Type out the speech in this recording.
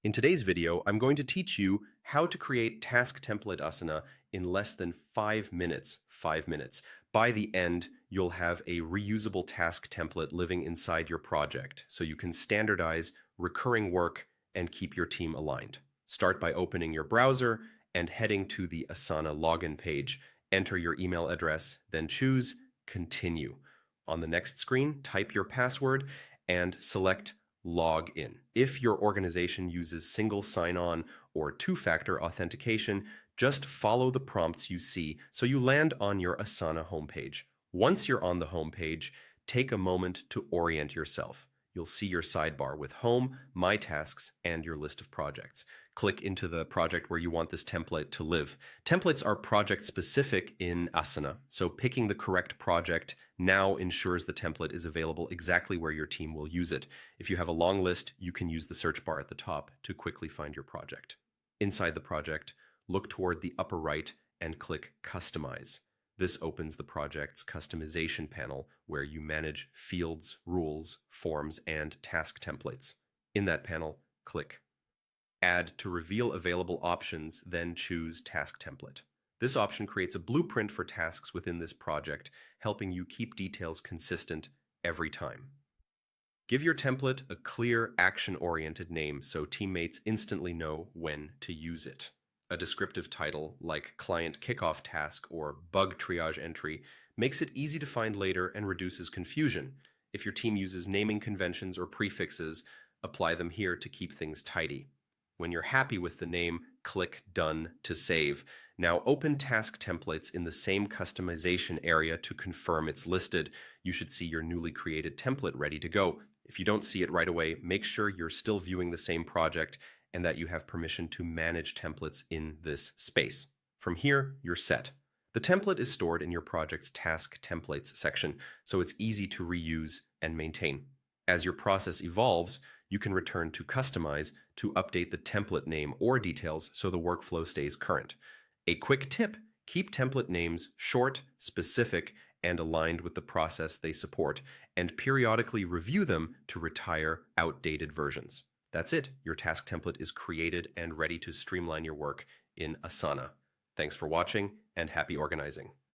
In today's video, I'm going to teach you how to create task template Asana in less than 5 minutes. 5 minutes. By the end, you'll have a reusable task template living inside your project, so you can standardize recurring work and keep your team aligned. Start by opening your browser and heading to the Asana login page. Enter your email address, then choose Continue. On the next screen, type your password and select Log in. If your organization uses single sign-on or two-factor authentication, just follow the prompts you see so you land on your Asana homepage. Once you're on the homepage, take a moment to orient yourself. You'll see your sidebar with Home, My Tasks, and your list of projects. Click into the project where you want this template to live. Templates are project-specific in Asana, so picking the correct project now ensures the template is available exactly where your team will use it. If you have a long list, you can use the search bar at the top to quickly find your project. Inside the project, look toward the upper right and click Customize. This opens the project's customization panel where you manage fields, rules, forms, and task templates. In that panel, click Add to reveal available options, then choose Task Template. This option creates a blueprint for tasks within this project, helping you keep details consistent every time. Give your template a clear, action-oriented name so teammates instantly know when to use it. A descriptive title like Client Kickoff Task or Bug Triage Entry makes it easy to find later and reduces confusion. If your team uses naming conventions or prefixes, apply them here to keep things tidy. When you're happy with the name, click Done to save. Now open task templates in the same customization area to confirm it's listed. You should see your newly created template ready to go. If you don't see it right away, make sure you're still viewing the same project and that you have permission to manage templates in this space. From here, you're set. The template is stored in your project's Task Templates section, so it's easy to reuse and maintain. As your process evolves, you can return to Customize to update the template name or details so the workflow stays current. A quick tip: keep template names short, specific, and aligned with the process they support, and periodically review them to retire outdated versions. That's it. Your task template is created and ready to streamline your work in Asana. Thanks for watching, and happy organizing.